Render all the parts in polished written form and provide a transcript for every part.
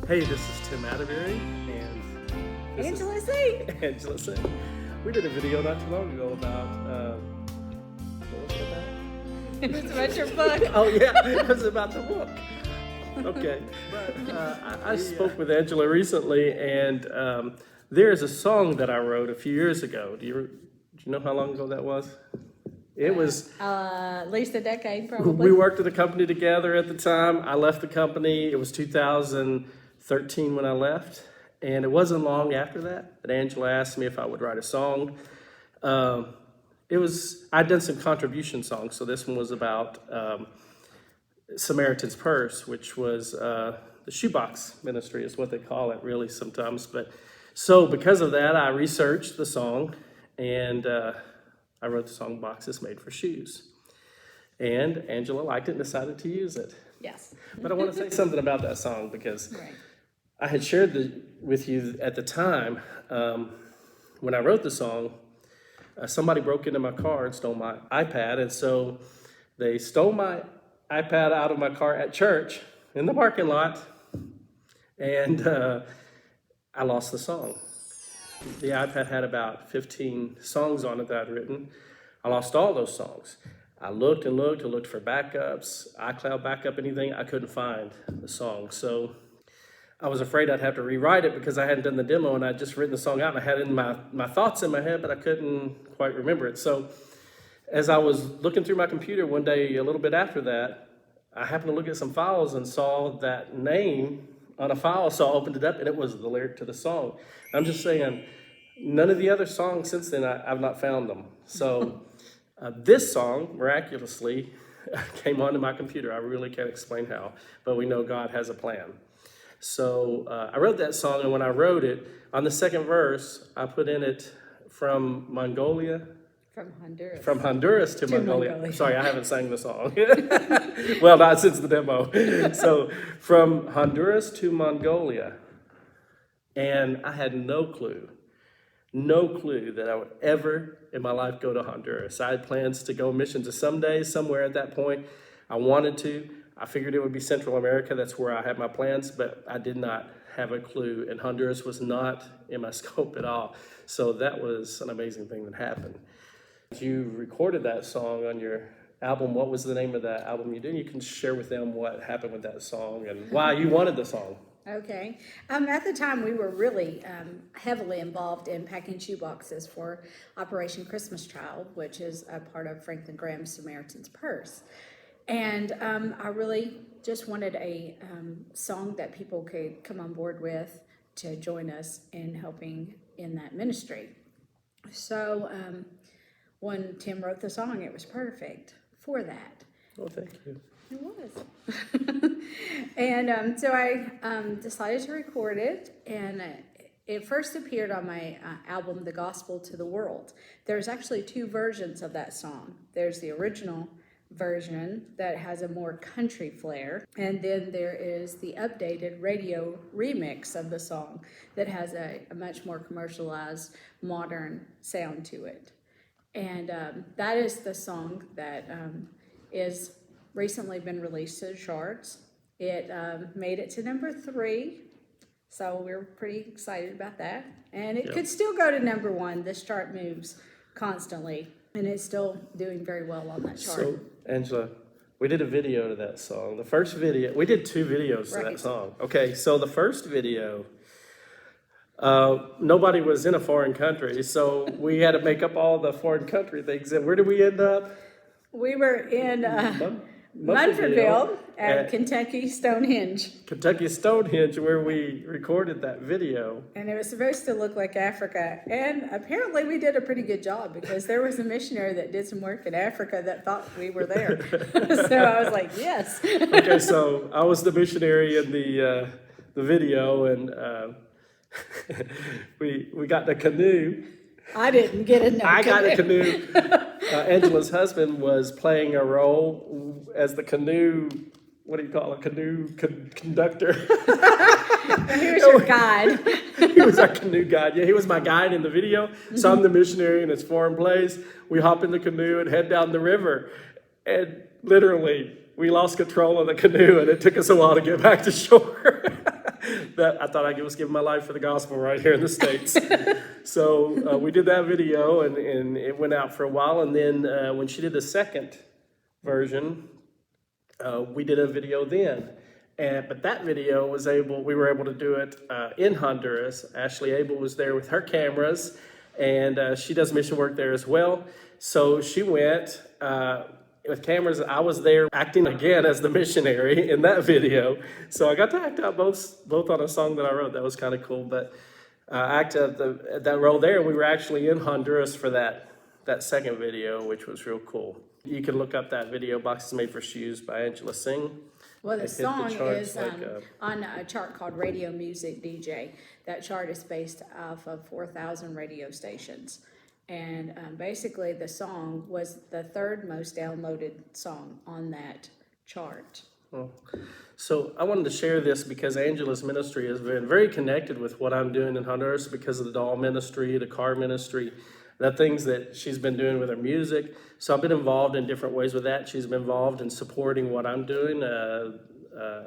Hey, this is Tim Atterberry, and this Angela Seng. is Angela Seng. We did a video not too long ago about, what was it about? It was about your book. Oh yeah, it was about the book. Okay, but I spoke with Angela recently, and there is a song that I wrote a few years ago. Do you know how long ago that was? It was At least a decade, probably. We worked at a company together at the time. I left the company. It was 2013 when I left. And it wasn't long after that Angela asked me if I would write a song. I'd done some contribution songs. So this one was about Samaritan's Purse, which was the shoebox ministry is what they call it really sometimes. So because of that, I researched the song, and I wrote the song Boxes Made for Shoes. And Angela liked it and decided to use it. Yes. But I want to say something about that song because Right. I had shared with you at the time when I wrote the song, somebody broke into my car and stole my iPad. And so they stole my iPad out of my car at church in the parking lot, and I lost the song. The iPad had about 15 songs on it that I'd written. I lost all those songs. I looked and looked for backups, iCloud backup, anything. I couldn't find the song. So I was afraid I'd have to rewrite it because I hadn't done the demo and I'd just written the song out and I had it in my thoughts in my head, but I couldn't quite remember it. So as I was looking through my computer one day, a little bit after that, I happened to look at some files and saw that name on a file, so I opened it up, and it was the lyric to the song. I'm just saying, none of the other songs since then, I've not found them. So this song, miraculously, came onto my computer. I really can't explain how, but we know God has a plan. So I wrote that song, and when I wrote it, on the second verse, I put in it from Mongolia. From Honduras to Mongolia. Sorry, I haven't sang the song. Well, not since the demo. So from Honduras to Mongolia. And I had no clue that I would ever in my life go to Honduras. I had plans to go missions someday, somewhere at that point. I wanted to. I figured it would be Central America. That's where I had my plans, but I did not have a clue. And Honduras was not in my scope at all. So that was an amazing thing that happened. You recorded that song on your album. What was the name of that album you did? You can share with them what happened with that song and why you wanted the song. Okay. At the time, we were really heavily involved in packing shoeboxes for Operation Christmas Child, which is a part of Franklin Graham's Samaritan's Purse. And I really just wanted a song that people could come on board with to join us in helping in that ministry. So when Tim wrote the song, it was perfect for that. Oh, thank you. It was. And so I decided to record it, and it first appeared on my album, The Gospel to the World. There's actually two versions of that song. There's the original version that has a more country flair, and then there is the updated radio remix of the song that has a much more commercialized, modern sound to it. And that is the song that is recently been released to the charts. It made it to number 3, so we're pretty excited about that. And it could still go to number 1. This chart moves constantly, and it's still doing very well on that chart. So, Angela, we did a video to that song. The first video, we did 2 videos to that song. Okay, so the first video, nobody was in a foreign country, so we had to make up all the foreign country things. And where did we end up? We were in Munfordville at Kentucky Stonehenge. Kentucky Stonehenge, where we recorded that video. And it was supposed to look like Africa. And apparently we did a pretty good job because there was a missionary that did some work in Africa that thought we were there. So I was like, yes. Okay, so I was the missionary in the video, and we got the canoe. I didn't get in no I canoe. got a canoe. Angela's husband was playing a role as the canoe, what do you call it, canoe conductor. He was your guide. He was our canoe guide. Yeah, he was my guide in the video. So I'm the missionary in this foreign place. We hop in the canoe and head down the river. And literally, we lost control of the canoe, and it took us a while to get back to shore. that I thought I was giving my life for the gospel right here in the States. So we did that video, and it went out for a while. And then when she did the second version, we did a video then. But that video we were able to do it in Honduras. Ashley Abel was there with her cameras, and she does mission work there as well. So she went with cameras. I was there acting again as the missionary in that video. So I got to act out both on a song that I wrote. That was kind of cool. But I acted at that role there, and we were actually in Honduras for that second video, which was real cool. You can look up that video, Boxes Made for Shoes by Angela Seng. Well, the song is like, on a chart called Radio Music DJ. That chart is based off of 4,000 radio stations. And basically, the song was the third most downloaded song on that chart. Well, so I wanted to share this because Angela's ministry has been very connected with what I'm doing in Honduras because of the doll ministry, the car ministry, the things that she's been doing with her music. So I've been involved in different ways with that. She's been involved in supporting what I'm doing. Her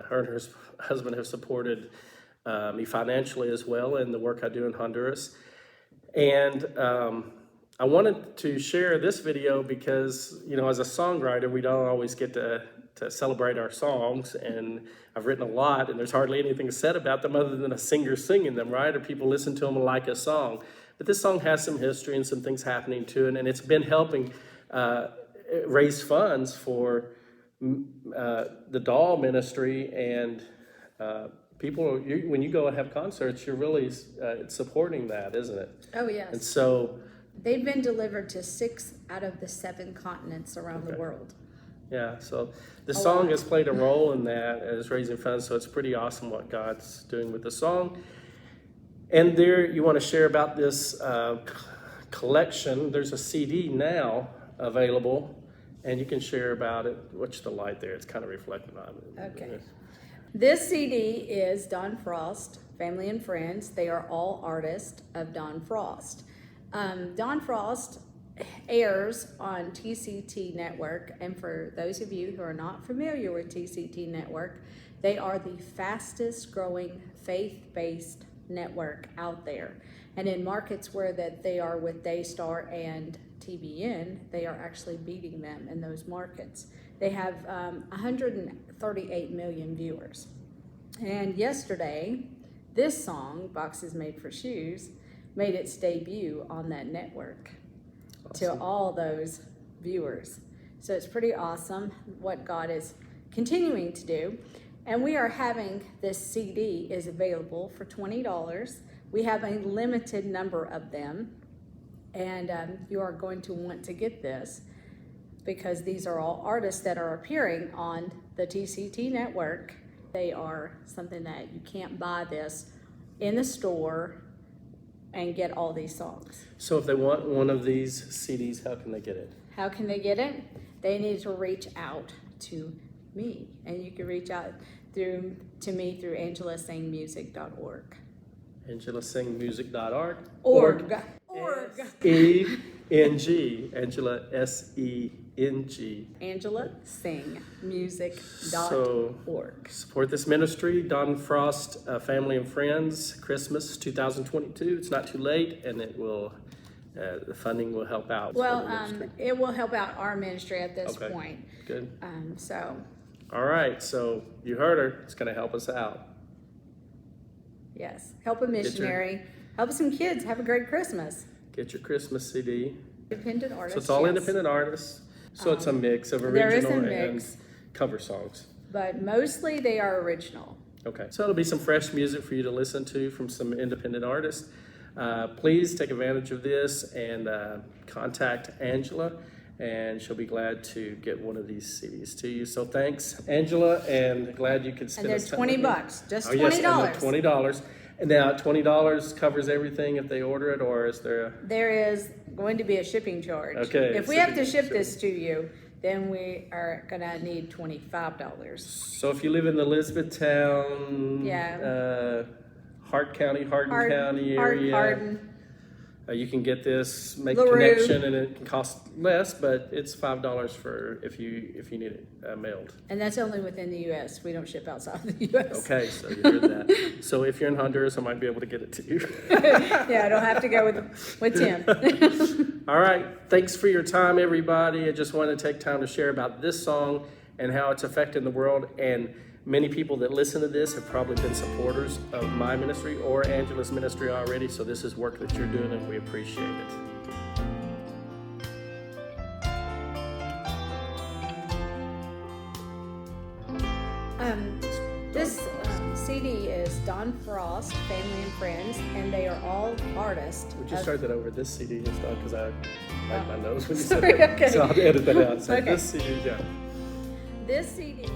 and her husband have supported me financially as well in the work I do in Honduras. And I wanted to share this video because, as a songwriter, we don't always get to celebrate our songs. And I've written a lot, and there's hardly anything said about them other than a singer singing them, right? Or people listen to them and like a song. But this song has some history and some things happening to it, and it's been helping raise funds for the doll ministry, and people, when you go and have concerts, you're really supporting that, isn't it? Oh, yes. And so they've been delivered to 6 out of the 7 continents around the world. Yeah, so the song has played a role in that as raising funds, so it's pretty awesome what God's doing with the song. And there, you want to share about this collection. There's a CD now available, and you can share about it. Watch the light there. It's kind of reflecting on it. Okay. This CD is Don Frost, Family and Friends. They are all artists of Don Frost. Don Frost airs on TCT Network, and for those of you who are not familiar with TCT Network, they are the fastest growing faith-based network out there. And in markets where that they are with Daystar and TBN, they are actually beating them in those markets. They have 138 million viewers. And yesterday, this song, Boxes Made for Shoes, made its debut on that network. Awesome. To all those viewers. So it's pretty awesome what God is continuing to do. And we are having this CD is available for $20. We have a limited number of them, and you are going to want to get this because these are all artists that are appearing on the TCT network. They are something that you can't buy this in the store and get all these songs. So if they want one of these CDs, how can they get it? How can they get it? They need to reach out to me, and you can reach out to me through angelasengmusic.org. angelasengmusic.org. Org. S-E-N-G. Angela, S-E-N-G. angelasengmusic.org. Support this ministry, Don Frost Family and Friends, Christmas 2022. It's not too late, and it will. The funding will help out. Well, it will help out our ministry at this point. Good. All right, so you heard her. It's going to help us out. Yes, help a missionary, help some kids have a great Christmas. Get your Christmas CD. Independent artists. So it's all independent artists. So it's a mix of original and cover songs. But mostly they are original. Okay, so it'll be some fresh music for you to listen to from some independent artists. Please take advantage of this and contact Angela, and she'll be glad to get one of these CDs to you. So thanks, Angela, and glad you could spend and this time. And they're $20, just $20. Yes, and they're $20. And now $20 covers everything if they order it, or is there There is going to be a shipping charge. Okay. If we have to ship this to you, then we are going to need $25. So if you live in the Elizabethtown, Hart County, Hardin County area, You can get this, make LaRue. connection, and it can cost less, but it's $5 for if you need it mailed. And that's only within the U.S. We don't ship outside the U.S. Okay, so you heard that. So if you're in Honduras, I might be able to get it to you. Yeah, I don't have to go with Tim. All right, thanks for your time, everybody. I just wanted to take time to share about this song and how it's affecting the world. And many people that listen to this have probably been supporters of my ministry or Angela's ministry already. So this is work that you're doing, and we appreciate it. This CD is Don Frost, Family and Friends, and they are all artists. Would you start that over? This CD is done because I like my nose when you Sorry, said that. okay. So I'll edit that out. So Okay. this CD is done. This CD